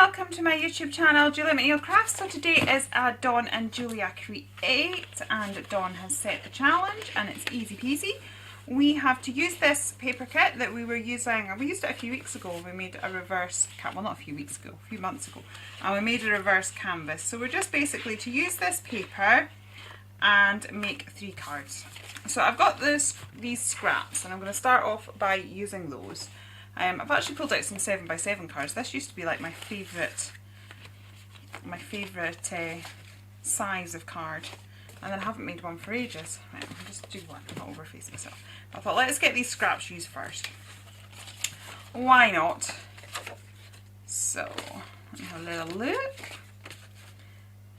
welcome to my YouTube channel, Julia McNeil Crafts. So today is a Dawn and Julia Create, and Dawn has set the challenge and it's easy peasy. We have to use this paper kit that we were using, we used it a few weeks ago. We made a reverse, well not a few weeks ago, a few months ago, and we made a reverse canvas. So we're just basically to use this paper and make 3 cards. So I've got these scraps and I'm going to start off by using those. I've actually pulled out some 7x7 cards. This used to be like my favourite size of card, and then I haven't made one for ages. Right, I'll just do one, not overface myself. I thought, let's get these scraps used first. Why not? So, let me have a little look.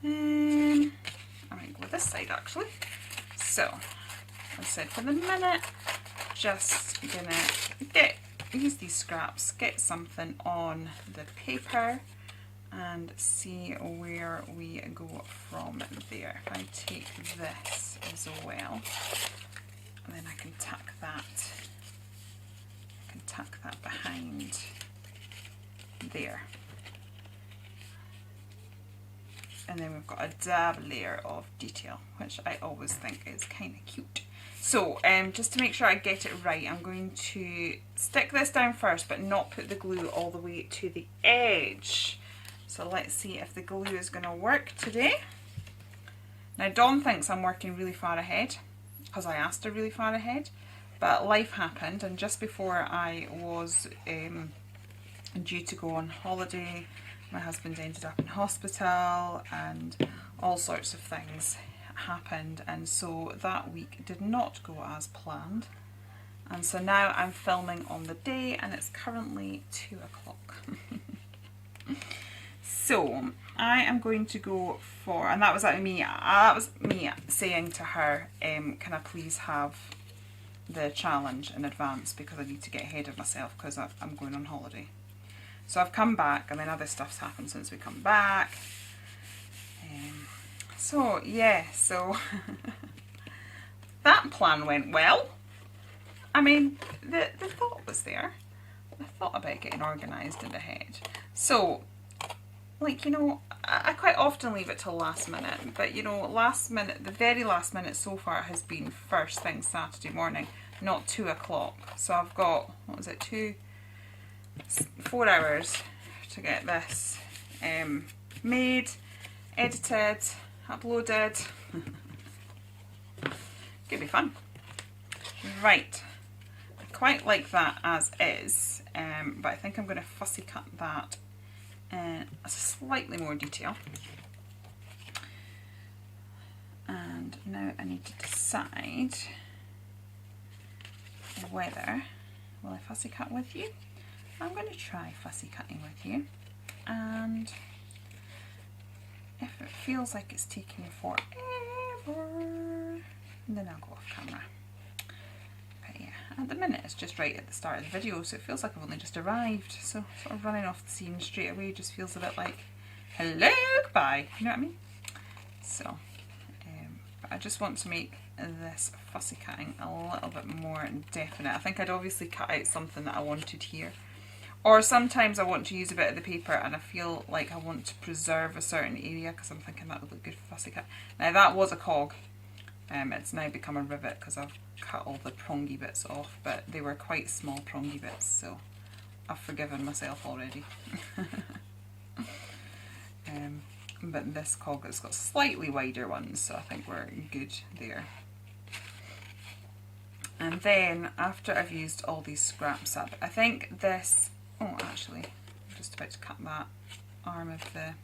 I might go with this side actually. So, as I said, for the minute, just gonna use these scraps, get something on the paper and see where we go from there. If I take this as well, and then I can tuck that behind there. And then we've got a dab layer of detail, which I always think is kind of cute. So just to make sure I get it right, I'm going to stick this down first but not put the glue all the way to the edge. So let's see if the glue is going to work today. Now Dawn thinks I'm working really far ahead because I asked her really far ahead, but life happened, and just before I was due to go on holiday, my husband ended up in hospital and all sorts of things happened, and so that week did not go as planned, and so now I'm filming on the day and it's currently 2 o'clock. So I am going to go for, and that was me saying to her, can I please have the challenge in advance because I need to get ahead of myself because I'm going on holiday. So I've come back and then other stuff's happened since we come back. So yeah, so that plan went well. I mean, the thought was there. I thought about getting organised and ahead. So, like, you know, I quite often leave it till last minute, but you know, last minute, the very last minute so far has been first thing Saturday morning, not 2 o'clock. So I've got, what was it, 4 hours to get this made, edited, uploaded. Could be fun. Right, I quite like that as is, but I think I'm going to fussy cut that in slightly more detail. And now I need to decide whether, will I fussy cut with you? I'm going to try fussy cutting with you, and if it feels like it's taking forever, then I'll go off camera. But yeah, at the minute it's just right at the start of the video, so it feels like I've only just arrived, so sort of running off the scene straight away just feels a bit like, hello, goodbye, you know what I mean? So, but I just want to make this fussy cutting a little bit more definite. I think I'd obviously cut out something that I wanted here. Or sometimes I want to use a bit of the paper and I feel like I want to preserve a certain area because I'm thinking that would look good for fussy cut. Now that was a cog. It's now become a rivet because I've cut all the prongy bits off, but they were quite small prongy bits, so I've forgiven myself already. But this cog has got slightly wider ones, so I think we're good there. And then after I've used all these scraps up, I think this, oh actually, I'm just about to cut that arm of the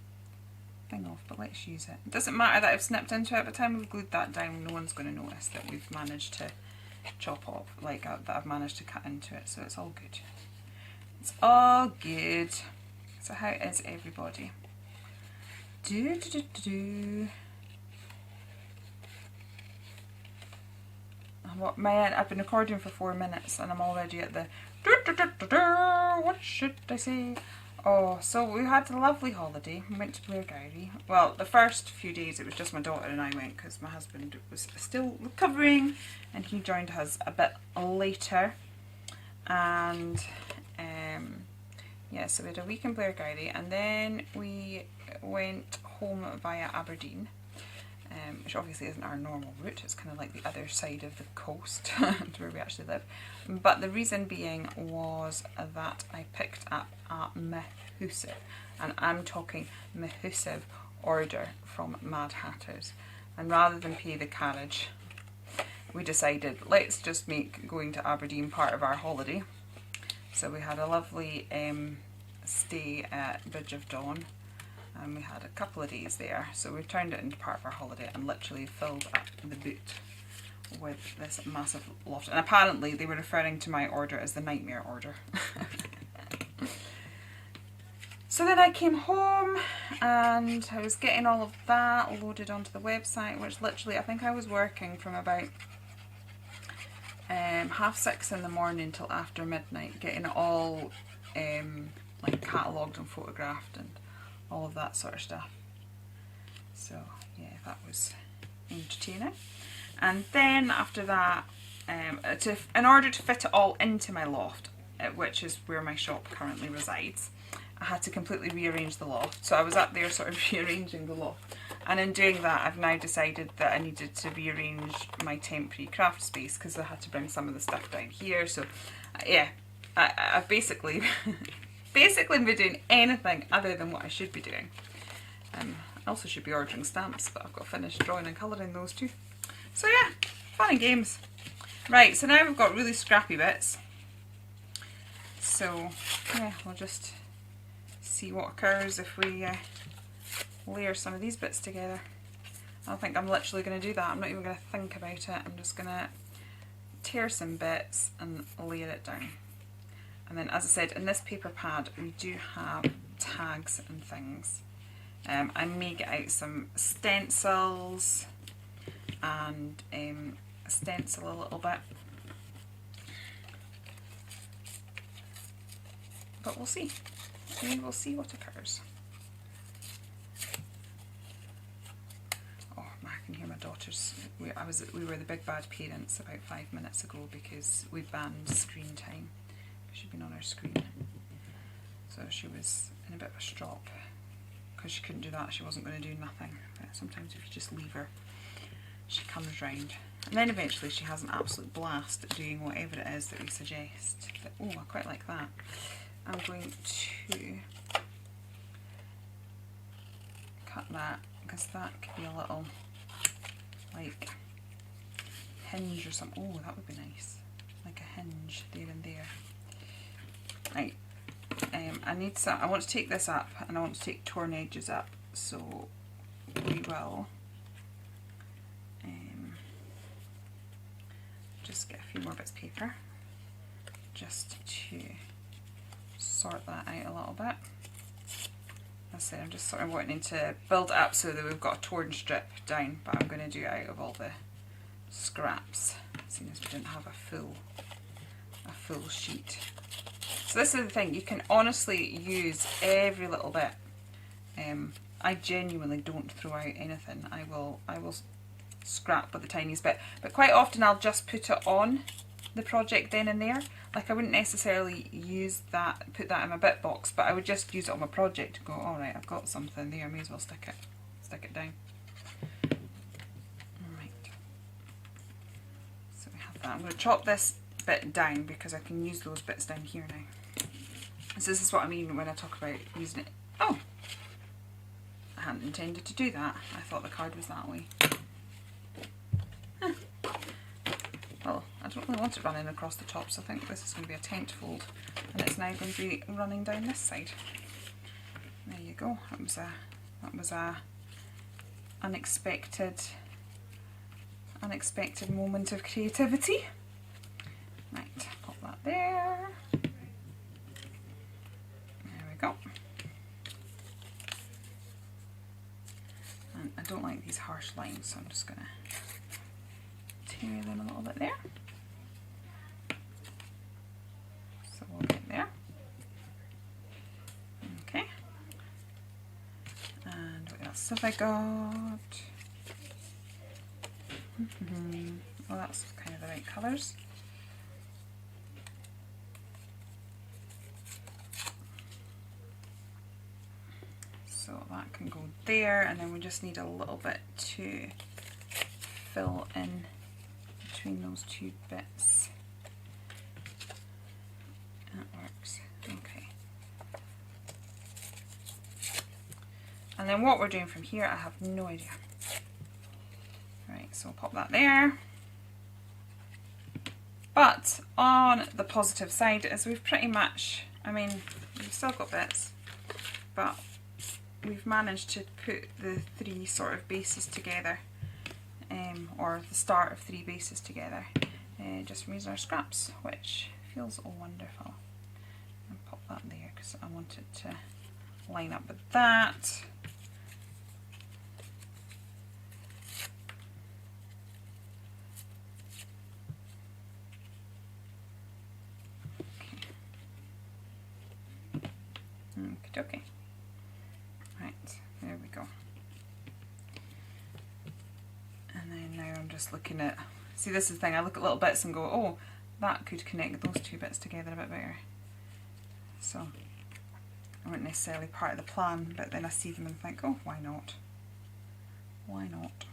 thing off, but let's use it. It doesn't matter that I've snipped into it, by the time we've glued that down, no one's going to notice that we've managed to chop off, like that I've managed to cut into it, so it's all good. It's all good. So how is everybody? What, man, I've been recording for 4 minutes and I'm already at the what should I say? Oh, so we had a lovely holiday. We went to Blairgowrie. Well, the first few days it was just my daughter and I went because my husband was still recovering and he joined us a bit later, and yeah, so we had a week in Blairgowrie, and then we went home via Aberdeen, which obviously isn't our normal route. It's kind of like the other side of the coast to where we actually live. But the reason being was that I picked up a massive, and I'm talking massive, order from Mad Hatters. And rather than pay the carriage, we decided let's just make going to Aberdeen part of our holiday. So we had a lovely stay at Bridge of Dawn, and we had a couple of days there. So we turned it into part of our holiday and literally filled up the boot with this massive loft. And apparently they were referring to my order as the nightmare order. So then I came home and I was getting all of that loaded onto the website, which literally I think I was working from about 6:30 in the morning till after midnight, getting it all like catalogued and photographed and all of that sort of stuff. So yeah, that was entertaining. And then after that, in order to fit it all into my loft, which is where my shop currently resides, I had to completely rearrange the loft. So I was up there sort of rearranging the loft. And in doing that, I've now decided that I needed to rearrange my temporary craft space because I had to bring some of the stuff down here. So yeah, I've basically been doing anything other than what I should be doing. I also should be ordering stamps, but I've got to finish drawing and colouring those too. So yeah, fun and games. Right, so now we've got really scrappy bits. So yeah, we'll just see what occurs if we layer some of these bits together. I think I'm literally going to do that. I'm not even going to think about it. I'm just going to tear some bits and layer it down. And then, as I said, in this paper pad we do have tags and things. I may get out some stencils and stencil a little bit. But we'll see. We will see what occurs. Oh, I can hear my daughters. We were the big bad parents about 5 minutes ago because we banned screen time. She'd been on her screen. So she was in a bit of a strop because she couldn't do that. She wasn't going to do nothing. But sometimes if you just leave her, she comes round. And then eventually she has an absolute blast at doing whatever it is that we suggest. But, oh, I quite like that. I'm going to cut that because that could be a little like hinge or something. Oh, that would be nice, like a hinge there and there. Right, I want to take this up and I want to take torn edges up, so we will just get a few more bits of paper just to sort that out a little bit. As I said, I'm just sort of wanting to build it up so that we've got a torn strip down, but I'm going to do it out of all the scraps, seeing as we didn't have a full sheet. So this is the thing, you can honestly use every little bit. I genuinely don't throw out anything. I will scrap with the tiniest bit, but quite often I'll just put it on the project then and there. Like I wouldn't necessarily put that in my bit box, but I would just use it on my project and go, alright, I've got something there, I may as well stick it down. Alright, so we have that. I'm going to chop this bit down because I can use those bits down here now. So this is what I mean when I talk about using it. Oh! I hadn't intended to do that. I thought the card was that way. Huh. Well, I don't really want it running across the top, so I think this is going to be a tent fold, and it's now going to be running down this side. There you go. That was a unexpected moment of creativity. Right, pop that there. There we go. And I don't like these harsh lines, so I'm just going to tear them a little bit there. So we'll get there. Okay. And what else have I got? Well, that's kind of the right colours. So that can go there, and then we just need a little bit to fill in between those two bits. That works. Okay. And then what we're doing from here, I have no idea. Right, so I'll pop that there. But on the positive side is we've pretty much, I mean, we've still got bits, but we've managed to put the 3 sort of bases together, or the start of 3 bases together, just from using our scraps, which feels wonderful. And pop that there because I want it to line up with that. Okay. Right, there we go. And then now I'm just looking at, see, this is the thing, I look at little bits and go, oh, that could connect those 2 bits together a bit better. So I weren't necessarily part of the plan, but then I see them and think, oh, why not? Why not?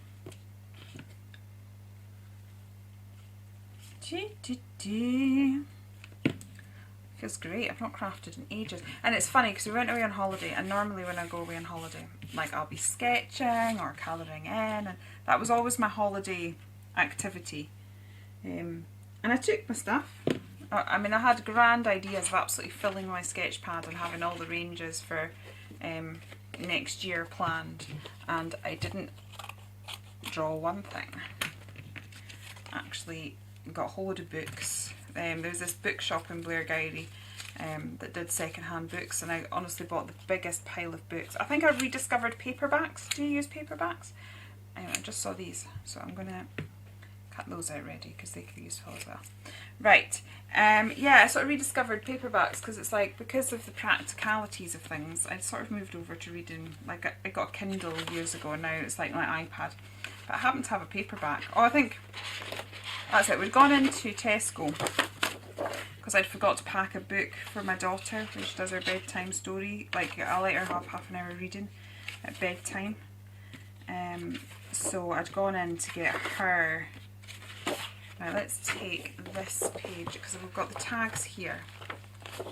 Feels great. I've not crafted in ages. And it's funny because we went away on holiday, and normally when I go away on holiday, like I'll be sketching or colouring in, and that was always my holiday activity. And I took my stuff. I mean, I had grand ideas of absolutely filling my sketch pad and having all the ranges for next year planned, and I didn't draw one thing. Actually got hold of books. There was this bookshop in Blairgowrie that did second-hand books, and I honestly bought the biggest pile of books. I think I rediscovered paperbacks. Do you use paperbacks? Anyway, I just saw these, so I'm going to cut those out ready because they could be useful as well. Right, yeah, I sort of rediscovered paperbacks because it's like, because of the practicalities of things, I'd sort of moved over to reading, like I got a Kindle years ago, and now it's like my iPad. But I happen to have a paperback. Oh, I think that's it. We'd gone into Tesco because I'd forgot to pack a book for my daughter when she does her bedtime story. Like, I let her have half an hour reading at bedtime. So I'd gone in to get her. Now let's take this page because we've got the tags here,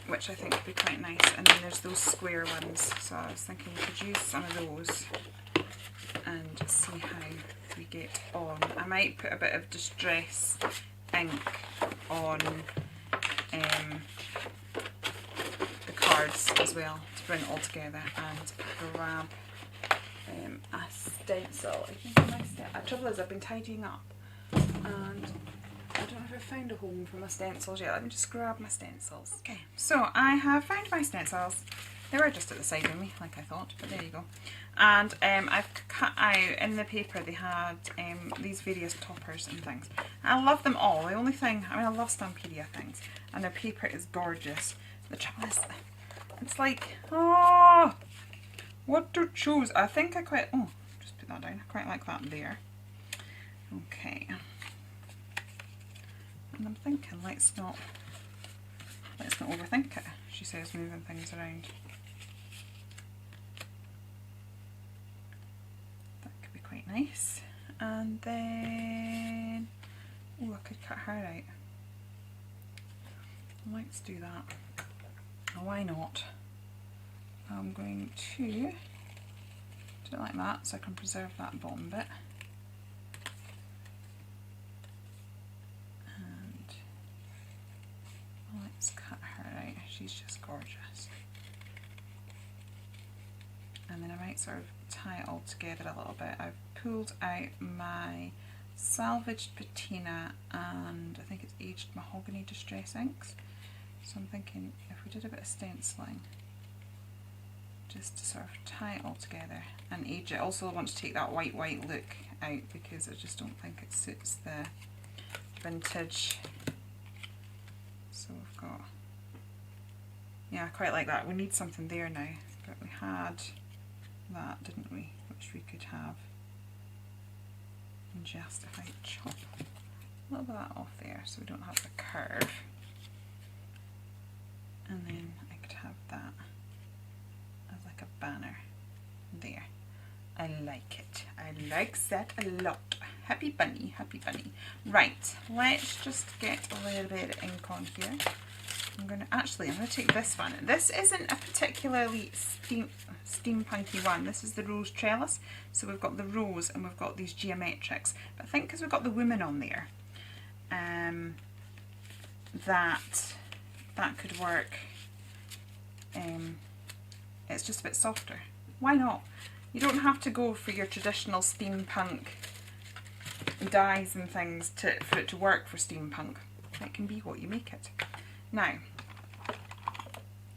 which I think would be quite nice. And then there's those square ones. So I was thinking we could use some of those and see how we get on. I might put a bit of distress ink on the cards as well to bring it all together, and grab a stencil. I think I missed it. The trouble is I've been tidying up and I don't know if I've found a home for my stencils yet. Let me just grab my stencils. Okay, so I have found my stencils. They were just at the side of me, like I thought, but there you go. And I've cut out, in the paper they had these various toppers and things. I love them all. The only thing, I mean, I love Stampedia things, and their paper is gorgeous. The trouble is, it's like, oh, what to choose? I think I quite, oh, just put that down. I quite like that there. Okay. And I'm thinking, let's not overthink it. She says, moving things around. Quite nice. And then, oh, I could cut her out. Let's do that. Oh, why not? I'm going to do it like that so I can preserve that bottom bit. And let's cut her out. She's just gorgeous. And then I might sort of tie it all together a little bit. I've pulled out my salvaged patina and I think it's aged mahogany distress inks. So I'm thinking if we did a bit of stenciling, just to sort of tie it all together and age it. Also I want to take that white look out because I just don't think it suits the vintage. So we've got, yeah, I quite like that. We need something there now, but we had that, didn't we, which we could have. And just if I chop a little bit of that off there so we don't have the curve, and then I could have that as like a banner. like it. I like that a lot. Happy bunny, happy bunny. Right, let's just get a little bit of ink on here. I'm going to take this one. This isn't a particularly steampunky one. This is the rose trellis. So we've got the rose and we've got these geometrics. But I think because we've got the woman on there, that could work. It's just a bit softer. Why not? You don't have to go for your traditional steampunk dyes and things for it to work for steampunk. It can be what you make it. Now,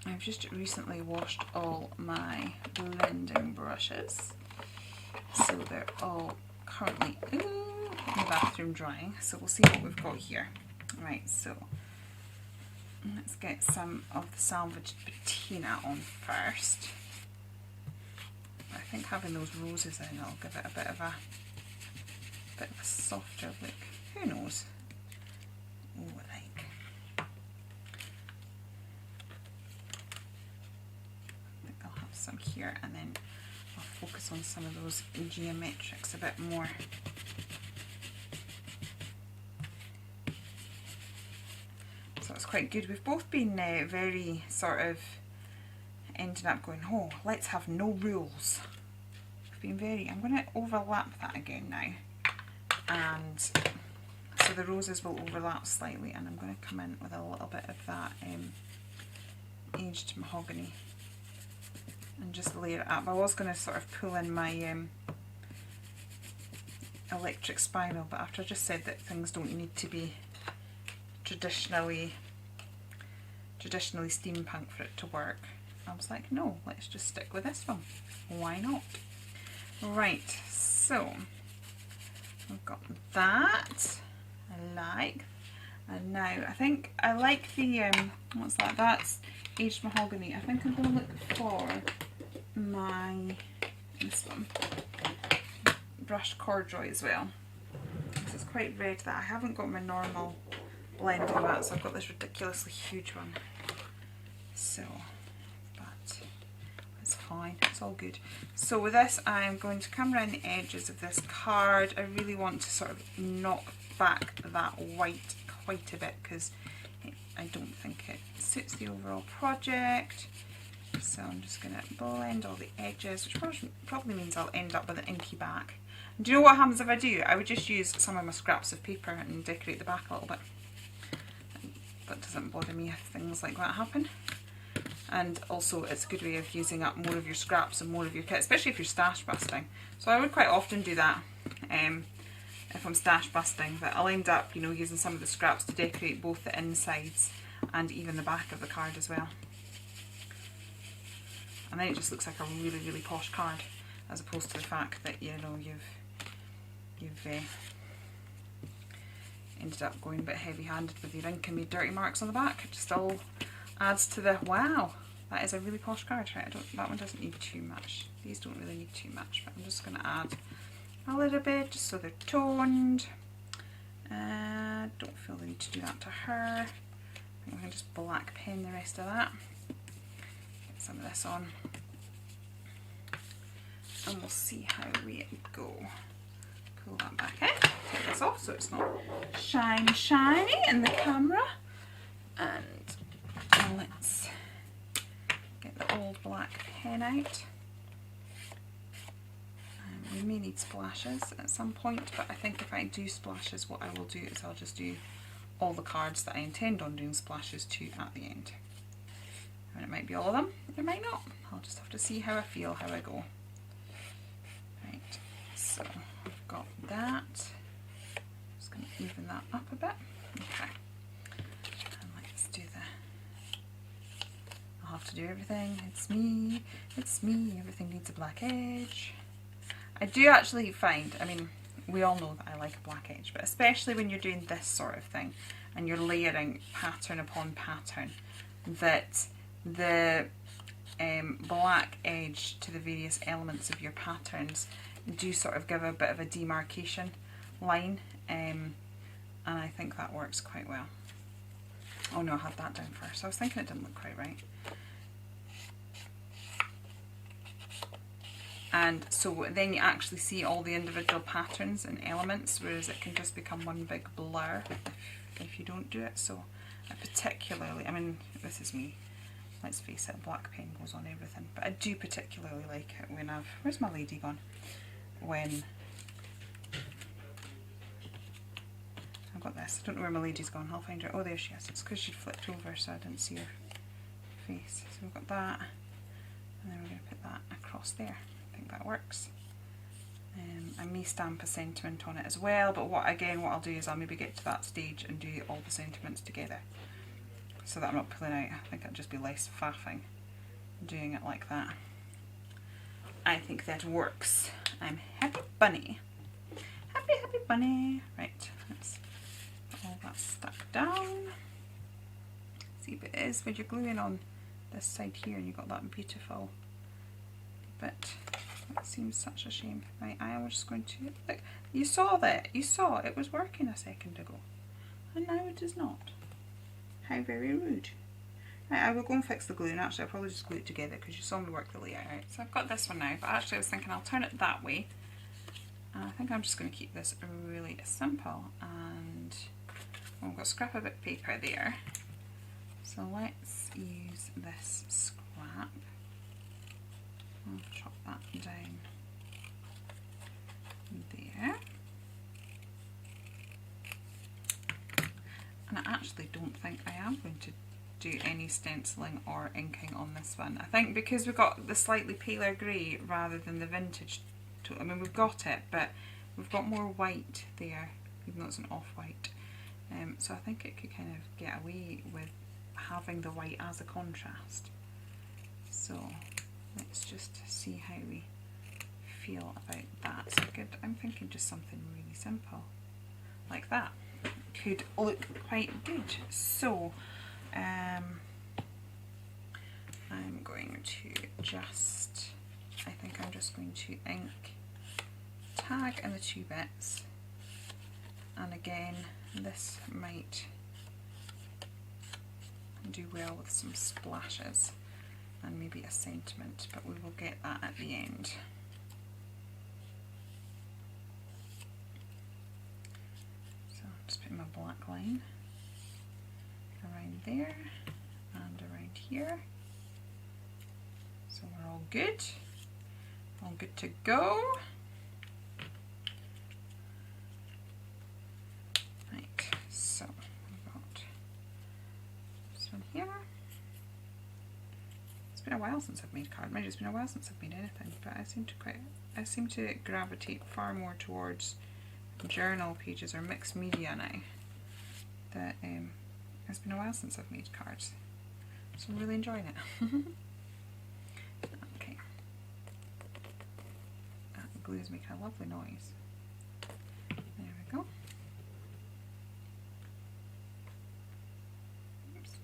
I've just recently washed all my blending brushes, so they're all currently in the bathroom drying, so we'll see what we've got here. Right, so let's get some of the salvaged patina on first. I think having those roses in will give it a bit of a softer look. Who knows? Oh, like. I think I'll have some here, and then I'll focus on some of those geometrics a bit more. So it's quite good. We've both been very sort of ended up going, oh, let's have no rules. We've been very, I'm going to overlap that again now. And so the roses will overlap slightly, and I'm going to come in with a little bit of that aged mahogany and just layer it up. I was going to sort of pull in my electric spiral, but after I just said that things don't need to be traditionally steampunk for it to work, I was like, no, let's just stick with this one. Why not? Right, so we've got that. I like. And now I think I like the what's that? That's aged mahogany. I think I'm going to look for this one, brushed corduroy as well. This is quite red. That I haven't got my normal blending mat, so I've got this ridiculously huge one. So, but it's fine. It's all good. So with this, I'm going to come around the edges of this card. I really want to sort of knock back that white quite a bit because I don't think it suits the overall project. So I'm just going to blend all the edges, which probably means I'll end up with an inky back. And do you know what happens if I do? I would just use some of my scraps of paper and decorate the back a little bit. That doesn't bother me if things like that happen. And also it's a good way of using up more of your scraps and more of your kit, especially if you're stash busting. So I would quite often do that if I'm stash busting, but I'll end up, you know, using some of the scraps to decorate both the insides and even the back of the card as well. And then it just looks like a really, really posh card, as opposed to the fact that, you know, you've ended up going a bit heavy-handed with your ink and made dirty marks on the back. It just all adds to the, wow, that is a really posh card. Right, that one doesn't need too much. These don't really need too much, but I'm just going to add a little bit just so they're toned. Don't feel the need to do that to her. I think I can just black pen the rest of that. Get some of this on. And we'll see how we go. Pull that back in. Take this off so it's not shiny in the camera. And let's get the old black pen out. We may need splashes at some point, but I think if I do splashes, what I will do is I'll just do all the cards that I intend on doing splashes to at the end. And it might be all of them, it might not. I'll just have to see how I feel, how I go. Right, so I've got that. Just going to even that up a bit. Okay. And let's do I'll have to do everything. It's me, everything needs a black edge. I do actually find, I mean, we all know that I like a black edge, but especially when you're doing this sort of thing and you're layering pattern upon pattern, that the black edge to the various elements of your patterns do sort of give a bit of a demarcation line, and I think that works quite well. Oh no, I had that down first. I was thinking it didn't look quite right. And so then you actually see all the individual patterns and elements, whereas it can just become one big blur if you don't do it. So I particularly, I mean, this is me, let's face it, black pen goes on everything, but I do particularly like it when where's my lady gone? When I've got this, I don't know where my lady's gone, I'll find her. Oh, there she is. It's because she flipped over so I didn't see her face. So we've got that, and then we're going to put that across there. I think that works. I may stamp a sentiment on it as well, but what I'll do is I'll maybe get to that stage and do all the sentiments together, so that I'm not pulling out. I think it'll just be less faffing doing it like that. I think that works. I'm happy bunny. Happy, happy bunny. Right, let's put all that stuck down. See if it is when you're gluing on this side here and you've got that beautiful bit. That seems such a shame. Right, I am just going to, look, you saw that, you saw it was working a second ago, and now it is not. How very rude. Right, I will go and fix the glue, and actually I'll probably just glue it together because you saw me work the layout out. So I've got this one now, but actually I was thinking I'll turn it that way. And I think I'm just going to keep this really simple, and we've got scrap of bit paper there. So let's use this scrap. I'll chop that down there. And I actually don't think I am going to do any stenciling or inking on this one. I think because we've got the slightly paler grey rather than the vintage, I mean we've got it, but we've got more white there, even though it's an off-white. So I think it could kind of get away with having the white as a contrast. So let's just see how we feel about that. So I'm thinking just something really simple like that could look quite good. So I'm going to just, I think I'm just going to ink tag in the two bits, and again this might do well with some splashes and maybe a sentiment, but we will get that at the end. So I'm just putting my black line around there and around here. So we're all good to go. Right, so we've got this one here. It's been a while since I've made card. Maybe it's been a while since I've made anything, but I seem to gravitate far more towards journal pages or mixed media now. That it's been a while since I've made cards, so I'm really enjoying it. Okay, that glue is making a lovely noise. There we go. Oops.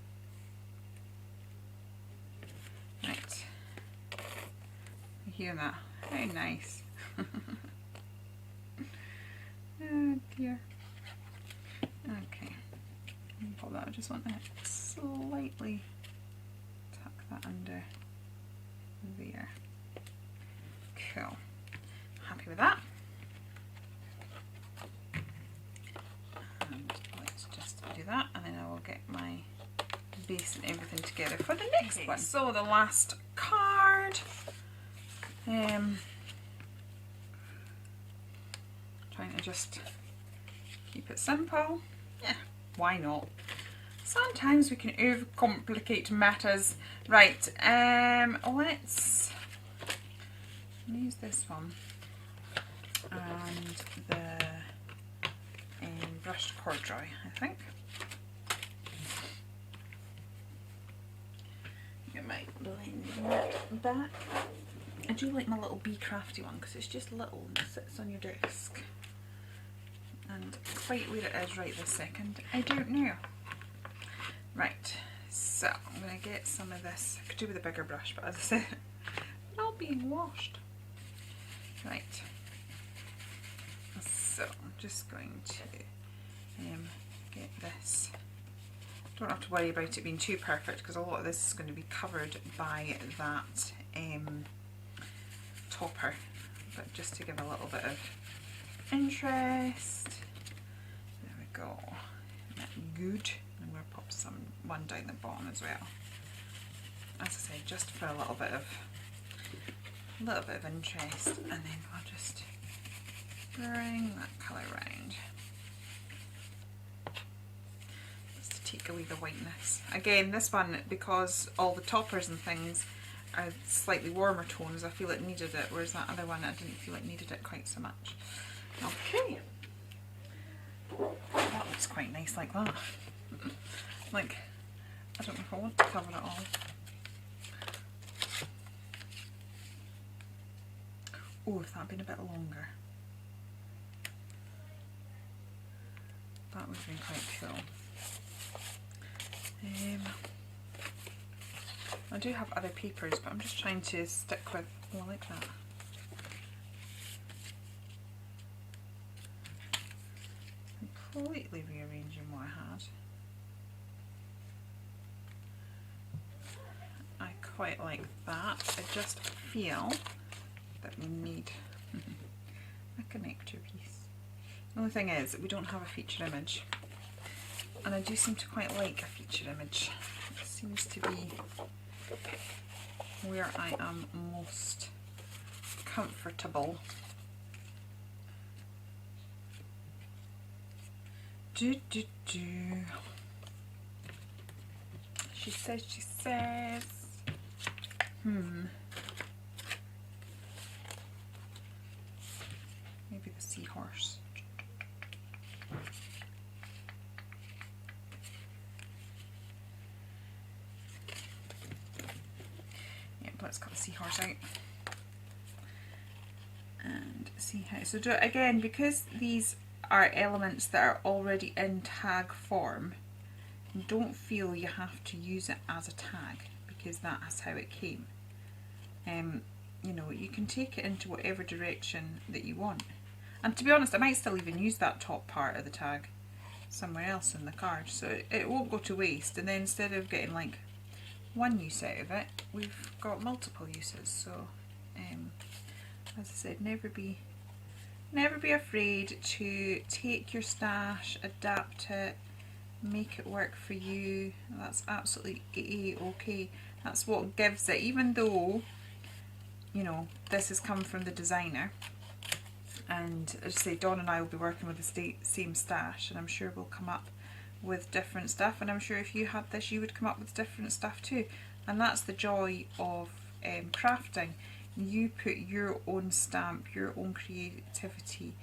Right, you hear that? How nice. Oh dear. Okay, pop that. I just want to slightly tuck that under there. Cool. Happy with that. And let's just do that, and then I will get my base and everything together for the next one. So the last card. Trying to just keep it simple. Yeah, why not? Sometimes we can overcomplicate matters. Right, let's use this one and the brushed corduroy, I think. You might blend that back. I do like my little Be Crafty one because it's just little and it sits on your desk. And quite where it is right this second, I don't know. Right, so I'm going to get some of this. I could do with a bigger brush, but as I said, it's all being washed. Right, so I'm just going to get this. Don't have to worry about it being too perfect because a lot of this is going to be covered by that topper, but just to give a little bit of interest. There we go. Isn't that good? I'm going to pop one down the bottom as well. As I say, just for a little bit of interest, and then I'll just bring that colour round. Just to take away the whiteness. Again, this one, because all the toppers and things are slightly warmer tones, I feel it needed it, whereas that other one I didn't feel it needed it quite so much. Okay. That looks quite nice like that. Like, I don't know if I want to cover it all. Oh, if that had been a bit longer. That would have been quite cool. I do have other papers, but I'm just trying to stick with, oh, I like that. Completely rearranging what I had. I quite like that. I just feel that we need a connector piece. The only thing is that we don't have a feature image, and I do seem to quite like a feature image. It seems to be where I am most comfortable. She says. Maybe the seahorse. Yeah, let's cut the seahorse out. And see how. So again, because these are elements that are already in tag form, don't feel you have to use it as a tag, because that is how it came. You know, you can take it into whatever direction that you want. And to be honest, I might still even use that top part of the tag somewhere else in the card, so it won't go to waste. And then instead of getting like one use out of it, we've got multiple uses. So as I said, never be afraid to take your stash, adapt it, make it work for you. That's absolutely okay. That's what gives it, even though, you know, this has come from the designer. And as I say, Dawn and I will be working with the same stash, and I'm sure we'll come up with different stuff, and I'm sure if you had this you would come up with different stuff too. And that's the joy of crafting. You put your own stamp, your own creativity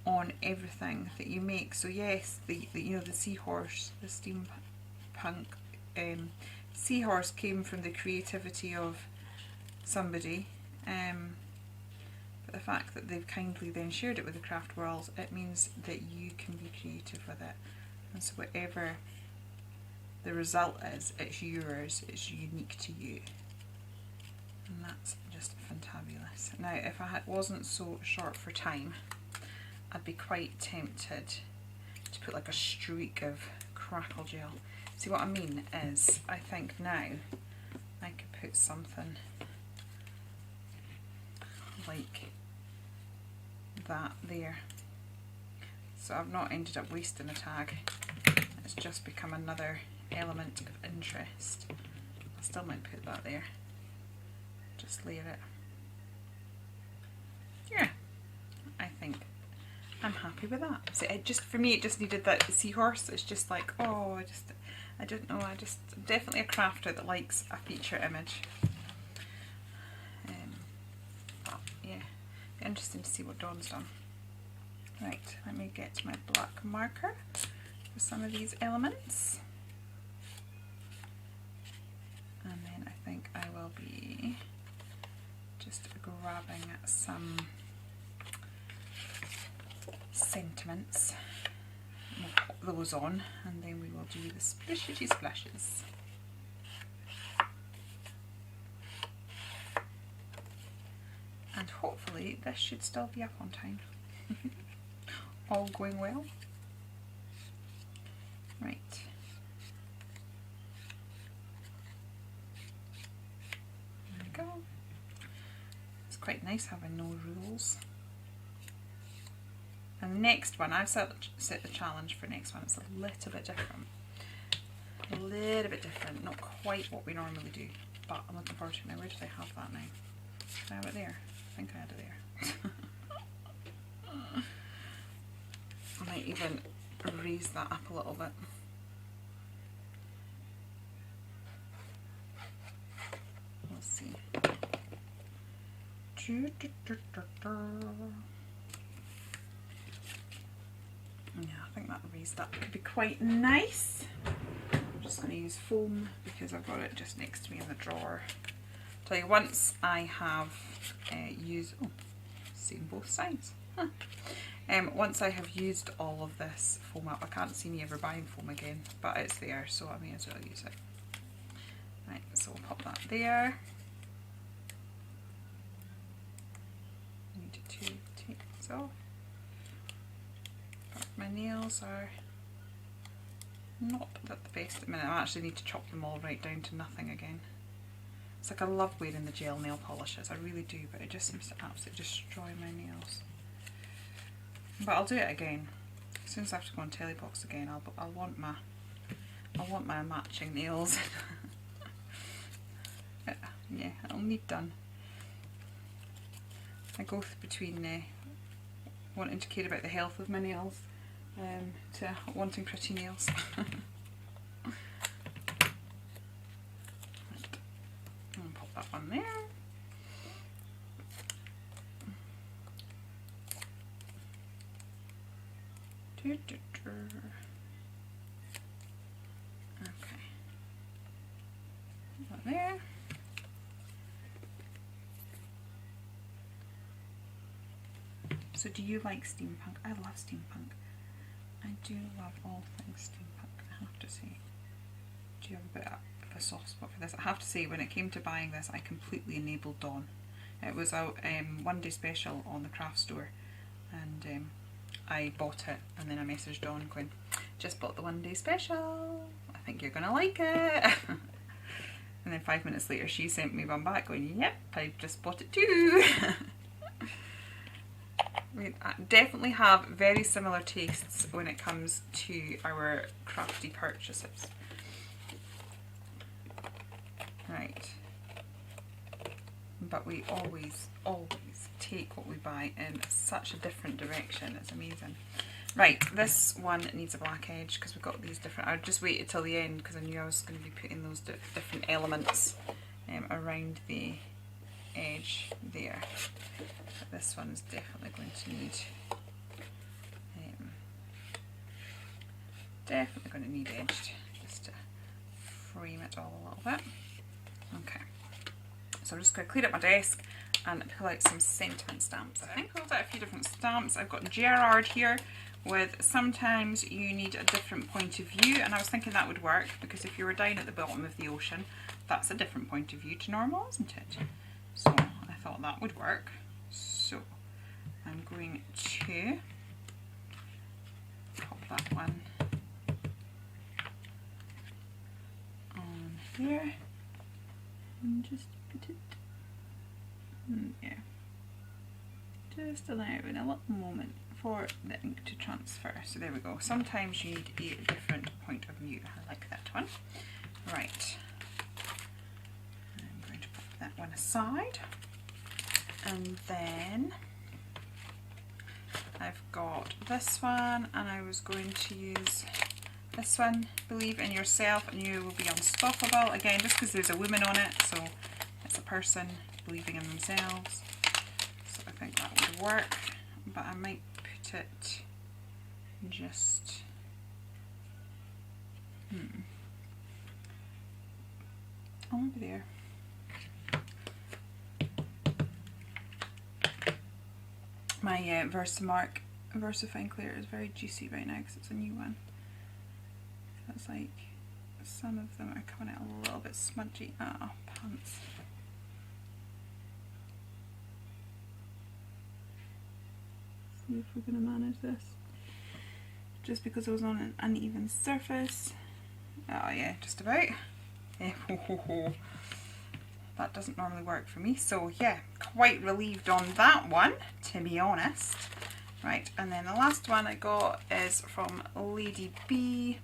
on everything that you make. So yes, the you know, the seahorse, the steampunk seahorse came from the creativity of somebody, but the fact that they've kindly then shared it with the craft world, it means that you can be creative with it. And so whatever the result is, it's yours, it's unique to you. And that's just fantabulous. Now, if I wasn't so short for time, I'd be quite tempted to put like a streak of crackle gel. See, what I mean is, I think now I could put something like that there. So I've not ended up wasting a tag. It's just become another element of interest. I still might put that there. Just layer it. Yeah, I think I'm happy with that. So it just, for me, it just needed that seahorse. It's just like, oh, I don't know, I'm definitely a crafter that likes a feature image. But yeah, be interesting to see what Dawn's done. Right, let me get my black marker for some of these elements. And then I think I will be just grabbing some sentiments. We'll pop those on, and then we will do the splishy splashes. And hopefully this should still be up on time. All going well. Right. There we go. It's quite nice having no rules. And the next one, I've set the challenge for next one. It's a little bit different. A little bit different. Not quite what we normally do. But I'm looking forward to it now. Where did I have that now? Did I have it there? I think I had it there. I might even raise that up a little bit. Let's see. Yeah, I think that raised up could be quite nice. I'm just going to use foam because I've got it just next to me in the drawer. Tell you, once I have used, oh, seen both sides. Huh. Once I have used all of this foam up, I can't see me ever buying foam again, but it's there, so I may as well use it. Right, so we'll pop that there. I need to take this off. But my nails are not at the best at the minute. I actually need to chop them all right down to nothing again. It's like I love wearing the gel nail polishes, I really do, but it just seems to absolutely destroy my nails. But I'll do it again. As soon as I have to go on Telebox again, I'll want my matching nails. Yeah, it'll need done. I go between wanting to care about the health of my nails to wanting pretty nails. I'll pop that one there. Okay. Put that there. So do you like steampunk? I love steampunk. I do love all things steampunk, I have to say. Do you have a bit of a soft spot for this? I have to say, when it came to buying this, I completely enabled Dawn. It was a one day special on the craft store, and I bought it, and then I messaged Dawn going, just bought the one day special, I think you're gonna like it. And then 5 minutes later she sent me one back going, yep, I just bought it too. We definitely have very similar tastes when it comes to our crafty purchases. Right. But we always take what we buy in such a different direction. It's amazing. Right, this one needs a black edge because we've got these different. I just waited till the end because I knew I was going to be putting those different elements around the edge there. But this one is definitely going to need edged just to frame it all a little bit. Okay. So I'm just going to clear up my desk and pull out some sentiment stamps. I think I pulled out a few different stamps. I've got Gerard here with sometimes you need a different point of view, and I was thinking that would work because if you were down at the bottom of the ocean, that's a different point of view to normal, isn't it? So I thought that would work. So I'm going to pop that one on here and just put it there. Just allowing a little moment for the ink to transfer. So there we go. Sometimes you need a different point of view. I like that one. Right. I'm going to put that one aside. And then I've got this one, and I was going to use this one, Believe in Yourself and You Will Be Unstoppable. Again, just because there's a woman on it, so it's a person believing in themselves. So I think that would work, but I might put it just over there. My VersaFine Clear is very juicy right now because it's a new one. So it's like some of them are coming out a little bit smudgy. Oh, pants. See if we're going to manage this. Just because it was on an uneven surface. Oh yeah, just about. that doesn't normally work for me. So yeah, quite relieved on that one, to be honest. Right, and then the last one I got is from Lady B,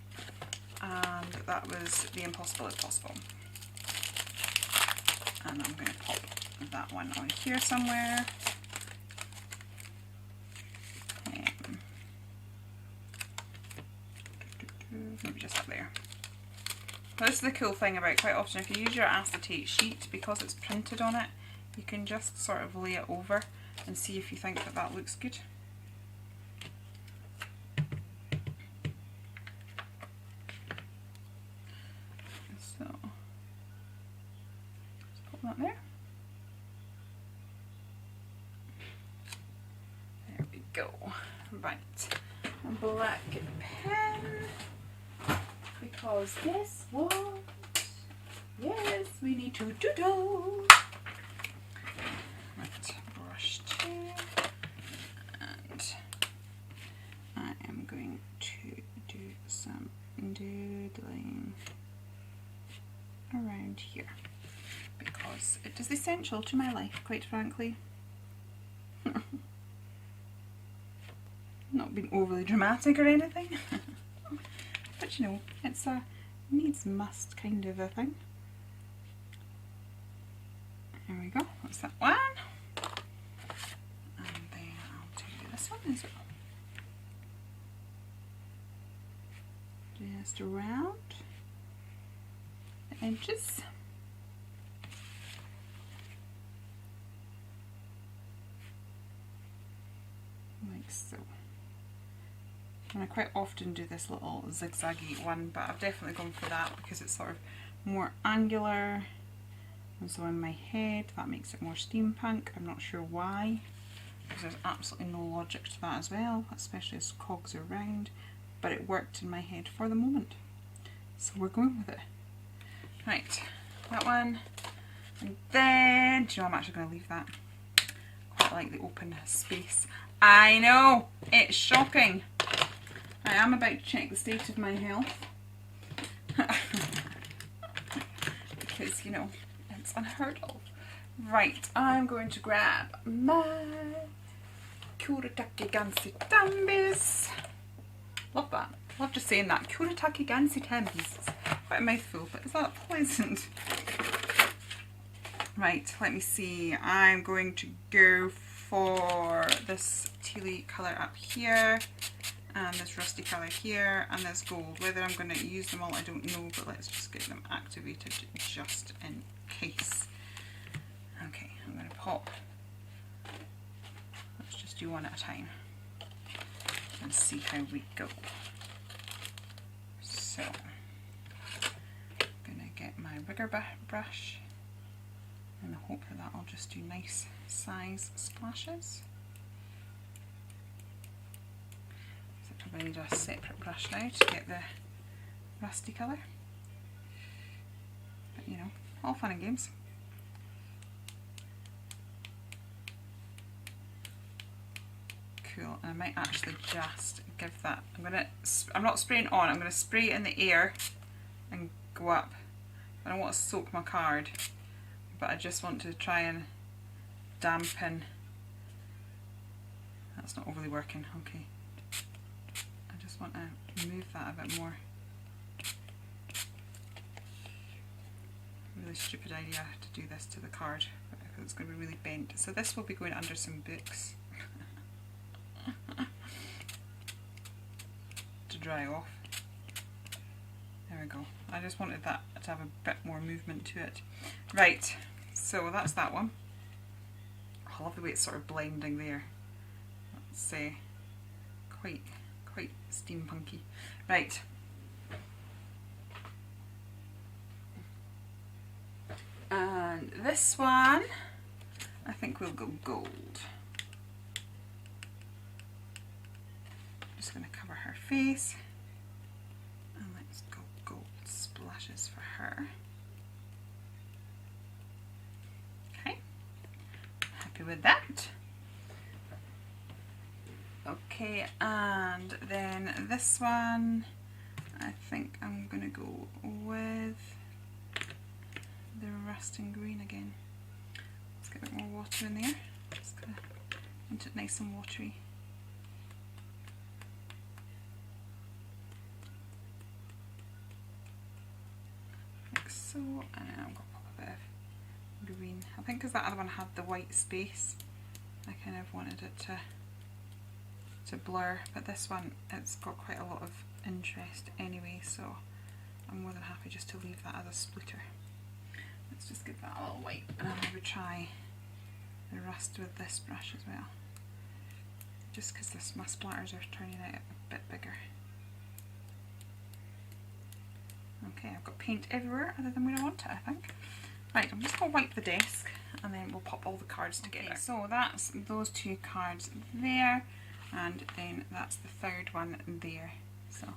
and that was The Impossible is Possible. And I'm going to pop that one on here somewhere. Maybe just up there. So this is the cool thing about, quite often if you use your acetate sheet, because it's printed on it, you can just sort of lay it over and see if you think that that looks good. So, just pop that there. There we go. Right, a black pen, because guess what? Yes, we need to doodle. Right, brush 2, and I am going to do some doodling around here, because it is essential to my life, quite frankly. Not being overly dramatic or anything, but you know, it's a needs must kind of a thing. There we go, that's that one. And then I'll do this one as well. Just around the edges. Like so. And I quite often do this little zigzaggy one, but I've definitely gone for that because it's sort of more angular. And so in my head that makes it more steampunk. I'm not sure why, because there's absolutely no logic to that as well, especially as cogs are round, but it worked in my head for the moment. So we're going with it. Right, that one. And then, do you know, I'm actually going to leave that. Quite like the open space. I know, it's shocking. I am about to check the state of my health. Because, you know, it's unheard of. Right, I'm going to grab my Kuretake Gansi Tambis. Love that. Love just saying that. Kuretake Gansi Tambis. It's quite a mouthful, but is that pleasant? Right, let me see. I'm going to go for this tealy colour up here, and this rusty colour here, and this gold. Whether I'm going to use them all, I don't know, but let's just get them activated just in case. Okay, I'm going to pop. Let's just do one at a time and see how we go. So, I'm going to get my rigger brush and hope that that'll just do nice size splashes. I need a separate brush now to get the rusty colour, but you know, all fun and games. Cool, and I might actually just give that, I'm not spraying on, I'm going to spray it in the air and go up. I don't want to soak my card, but I just want to try and dampen. That's not overly working, okay. Want to move that a bit more. Really stupid idea to do this to the card because it's going to be really bent. So this will be going under some books to dry off. There we go. I just wanted that to have a bit more movement to it. Right, so that's that one. Oh, I love the way it's sort of blending there. Let's say quite steampunky. Right. And this one, I think we'll go gold. I'm just going to cover her face. And let's go gold splashes for her. Okay. Happy with that. Okay, and then this one, I think I'm going to go with the rusting green again. Let's get a bit more water in there. Just gonna want it nice and watery. Like so, and then I'm going to pop a bit of green. I think because that other one had the white space, I kind of wanted it to blur, but this one, it's got quite a lot of interest anyway, so I'm more than happy just to leave that as a splitter. Let's just give that a little wipe, and I'll maybe try the rust with this brush as well, just because my splatters are turning out a bit bigger. Okay, I've got paint everywhere other than where I want it, I think. Right, I'm just going to wipe the desk and then we'll pop all the cards together. Okay, so that's those two cards there, and then that's the third one there. So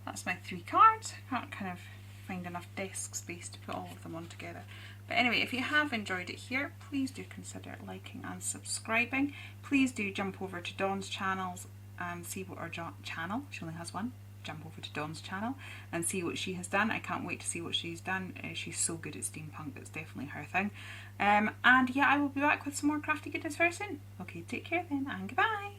that's my 3 cards. I can't kind of find enough desk space to put all of them on together. But anyway, if you have enjoyed it here, please do consider liking and subscribing. Please do jump over to Dawn's channels and see what our channel, she only has one, jump over to Dawn's channel and see what she has done. I can't wait to see what she's done. She's so good at steampunk, it's definitely her thing. And yeah, I will be back with some more crafty goodness very soon. Okay, take care then, and goodbye.